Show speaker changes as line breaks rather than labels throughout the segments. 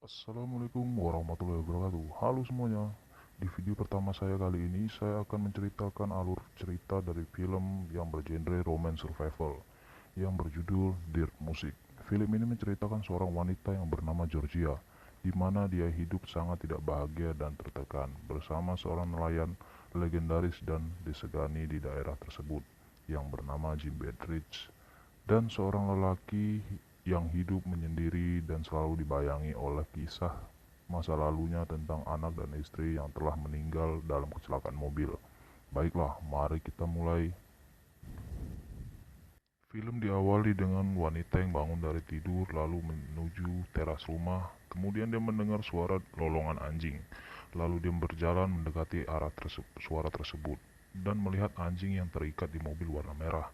Assalamualaikum warahmatullahi wabarakatuh. Halo semuanya. Di video pertama saya kali ini, saya akan menceritakan alur cerita dari film yang bergenre romance survival yang berjudul Dirt Music. Film ini menceritakan seorang wanita yang bernama Georgia, di mana dia hidup sangat tidak bahagia dan tertekan bersama seorang nelayan legendaris dan disegani di daerah tersebut yang bernama Jim Bedridge, dan seorang lelaki yang hidup menyendiri dan selalu dibayangi oleh kisah masa lalunya tentang anak dan istri yang telah meninggal dalam kecelakaan mobil. Baiklah, mari kita mulai. Film diawali dengan wanita yang bangun dari tidur lalu menuju teras rumah. Kemudian dia mendengar suara lolongan anjing. Lalu dia berjalan mendekati arah suara tersebut dan melihat anjing yang terikat di mobil warna merah.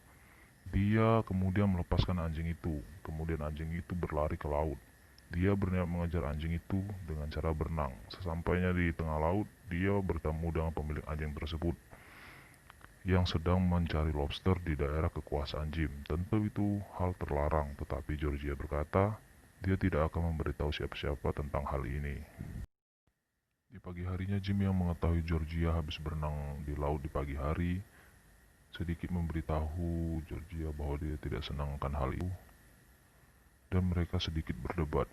Dia kemudian melepaskan anjing itu. Kemudian anjing itu berlari ke laut. Dia berniat mengejar anjing itu dengan cara berenang. Sesampainya di tengah laut, dia bertemu dengan pemilik anjing tersebut yang sedang mencari lobster di daerah kekuasaan Jim. Tentu itu hal terlarang, tetapi Georgia berkata dia tidak akan memberitahu siapa-siapa tentang hal ini. Di pagi harinya, Jim yang mengetahui Georgia habis berenang di laut di pagi hari sedikit memberitahu Georgia bahwa dia tidak senang akan hal itu, dan mereka sedikit berdebat.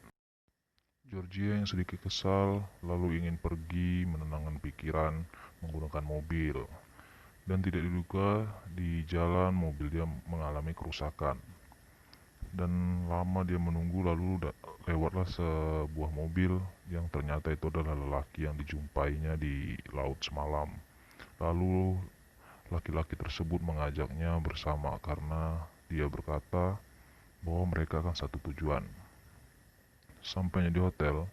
Georgia yang sedikit kesal lalu ingin pergi menenangkan pikiran menggunakan mobil, dan tidak diduga di jalan mobil dia mengalami kerusakan. Dan lama dia menunggu, lalu lewatlah sebuah mobil yang ternyata itu adalah lelaki yang dijumpainya di laut semalam. Lalu laki-laki tersebut mengajaknya bersama karena dia berkata bahwa mereka akan satu tujuan. Sampainya di hotel,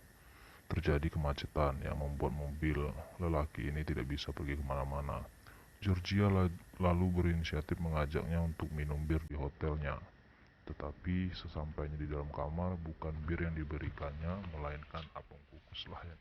terjadi kemacetan yang membuat mobil lelaki ini tidak bisa pergi kemana-mana. Georgia lalu berinisiatif mengajaknya untuk minum bir di hotelnya. Tetapi sesampainya di dalam kamar, bukan bir yang diberikannya, melainkan apung kukus lah ya.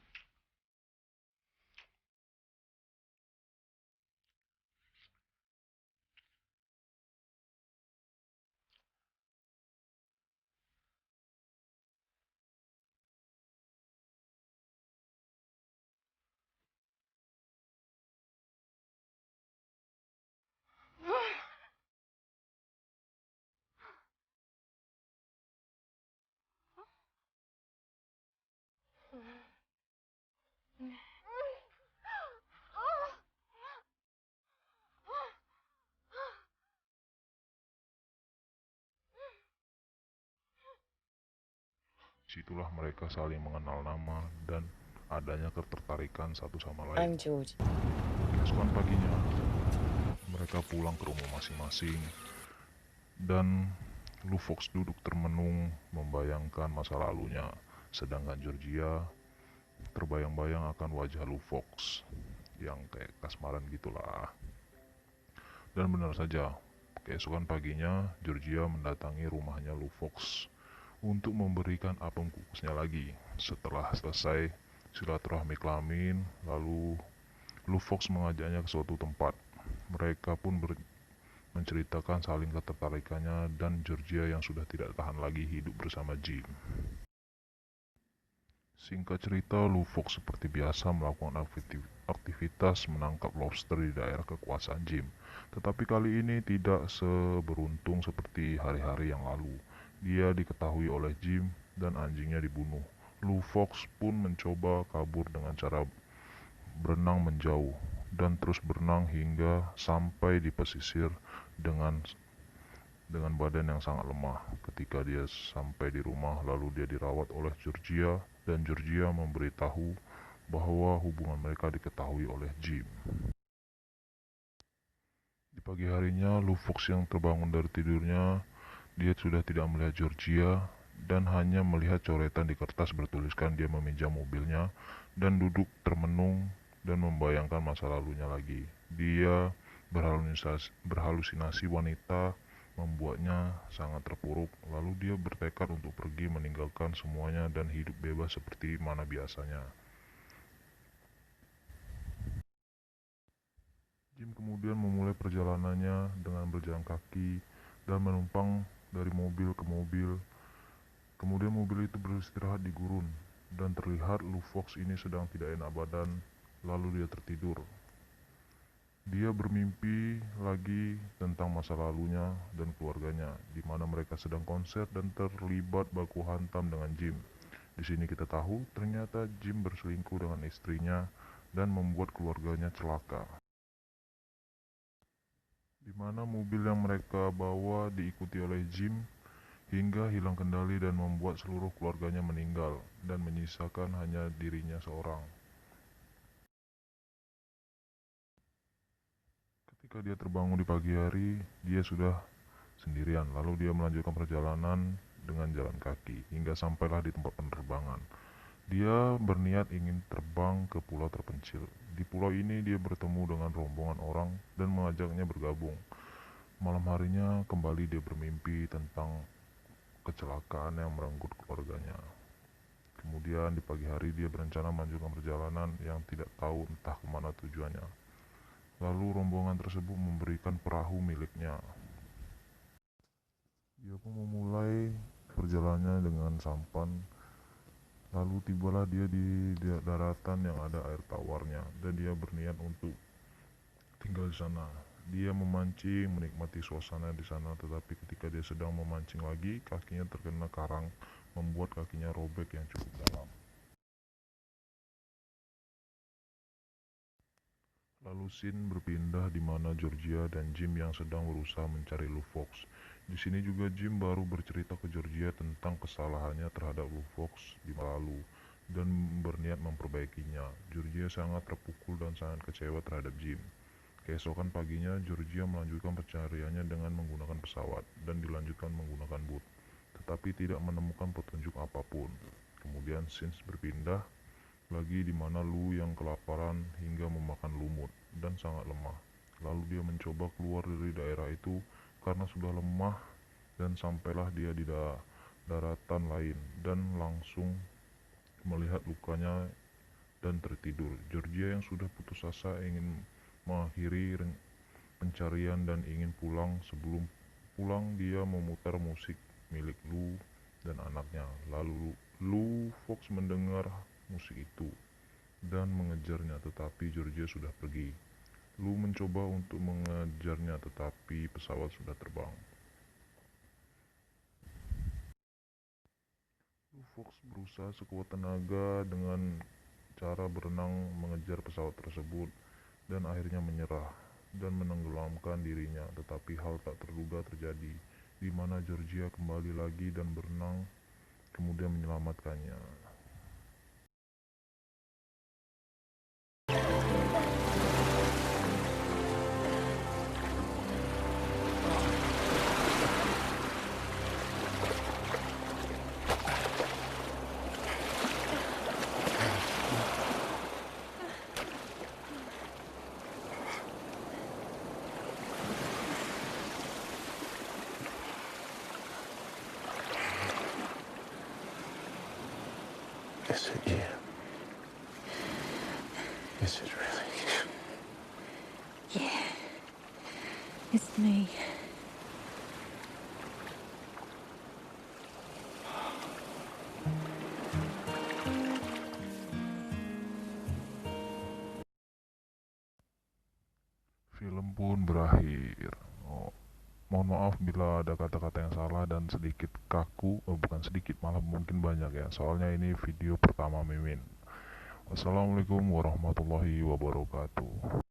Situlah mereka saling mengenal nama dan adanya ketertarikan satu sama lain.
I'm George.
Keesokan paginya, mereka pulang ke rumah masing-masing, dan Lufox duduk termenung membayangkan masa lalunya, sedangkan Georgia terbayang-bayang akan wajah Lufox yang kayak kasmaran gitulah. Dan benar saja, keesokan paginya Georgia mendatangi rumahnya Lufox untuk memberikan apem kukusnya lagi. Setelah selesai silaturahmi kelamin, lalu Lufox mengajaknya ke suatu tempat. Mereka pun menceritakan saling ketertarikannya, dan Georgia yang sudah tidak tahan lagi hidup bersama Jim. Singkat cerita, Lufox seperti biasa melakukan aktivitas menangkap lobster di daerah kekuasaan Jim. Tetapi kali ini tidak seberuntung seperti hari-hari yang lalu. Dia diketahui oleh Jim dan anjingnya dibunuh. Lufox pun mencoba kabur dengan cara berenang menjauh dan terus berenang hingga sampai di pesisir dengan badan yang sangat lemah. Ketika dia sampai di rumah, lalu dia dirawat oleh Georgia, dan Georgia memberitahu bahwa hubungan mereka diketahui oleh Jim. Di pagi harinya, Lufox yang terbangun dari tidurnya, dia sudah tidak melihat Georgia dan hanya melihat coretan di kertas bertuliskan dia meminjam mobilnya, dan duduk termenung dan membayangkan masa lalunya lagi. Dia berhalusinasi wanita membuatnya sangat terpuruk. Lalu dia bertekad untuk pergi meninggalkan semuanya dan hidup bebas seperti mana biasanya. Jim kemudian memulai perjalanannya dengan berjalan kaki dan menumpang dari mobil ke mobil. Kemudian mobil itu beristirahat di gurun. dan terlihat Lufox ini sedang tidak enak badan, lalu dia tertidur. Dia bermimpi lagi tentang masa lalunya dan keluarganya, di mana mereka sedang konser dan terlibat baku hantam dengan Jim. Di sini kita tahu ternyata Jim berselingkuh dengan istrinya dan membuat keluarganya celaka. Di mana mobil yang mereka bawa diikuti oleh Jim hingga hilang kendali dan membuat seluruh keluarganya meninggal dan menyisakan hanya dirinya seorang. Ketika dia terbangun di pagi hari, dia sudah sendirian. Lalu dia melanjutkan perjalanan dengan jalan kaki hingga sampailah di tempat penerbangan. Dia berniat ingin terbang ke pulau terpencil. Di pulau ini dia bertemu dengan rombongan orang dan mengajaknya bergabung. Malam harinya kembali dia bermimpi tentang kecelakaan yang merenggut keluarganya. Kemudian di pagi hari dia berencana melanjutkan perjalanan yang tidak tahu entah kemana tujuannya. Lalu rombongan tersebut memberikan perahu miliknya. Dia pun memulai perjalanannya dengan sampan. Lalu tibalah dia di daratan yang ada air tawarnya dan dia berniat untuk tinggal di sana. Dia memancing, menikmati suasana di sana, tetapi ketika dia sedang memancing lagi, kakinya terkena karang, membuat kakinya robek yang cukup dalam. Lalu scene berpindah di mana Georgia dan Jim yang sedang berusaha mencari Lufox. Di sini juga Jim baru bercerita ke Georgia tentang kesalahannya terhadap Lufox di masa lalu dan berniat memperbaikinya. Georgia sangat terpukul dan sangat kecewa terhadap Jim. Keesokan paginya, Georgia melanjutkan pencariannya dengan menggunakan pesawat dan dilanjutkan menggunakan boot, tetapi tidak menemukan petunjuk apapun. Kemudian scenes berpindah lagi di mana Lu yang kelaparan hingga memakan lumut dan sangat lemah. Lalu dia mencoba keluar dari daerah itu karena sudah lemah dan sampailah dia di daratan lain dan langsung melihat lukanya dan tertidur. Georgia yang sudah putus asa ingin mengakhiri pencarian dan ingin pulang. Sebelum pulang dia memutar musik milik Lu dan anaknya. Lalu Lu Fox mendengar musik itu dan mengejarnya, tetapi Georgia sudah pergi. Lu mencoba untuk mengejarnya, tetapi pesawat sudah terbang. Lu Fox berusaha sekuat tenaga dengan cara berenang mengejar pesawat tersebut dan akhirnya menyerah dan menenggelamkan dirinya, tetapi hal tak terduga terjadi, di mana Georgia kembali lagi dan berenang kemudian menyelamatkannya.
Is it you? Is it really you?
Yeah, it's me.
Film pun berakhir. Mohon maaf bila ada kata-kata yang salah dan sedikit kaku, bukan sedikit, malah mungkin banyak ya. Soalnya ini video pertama Mimin. Wassalamualaikum warahmatullahi wabarakatuh.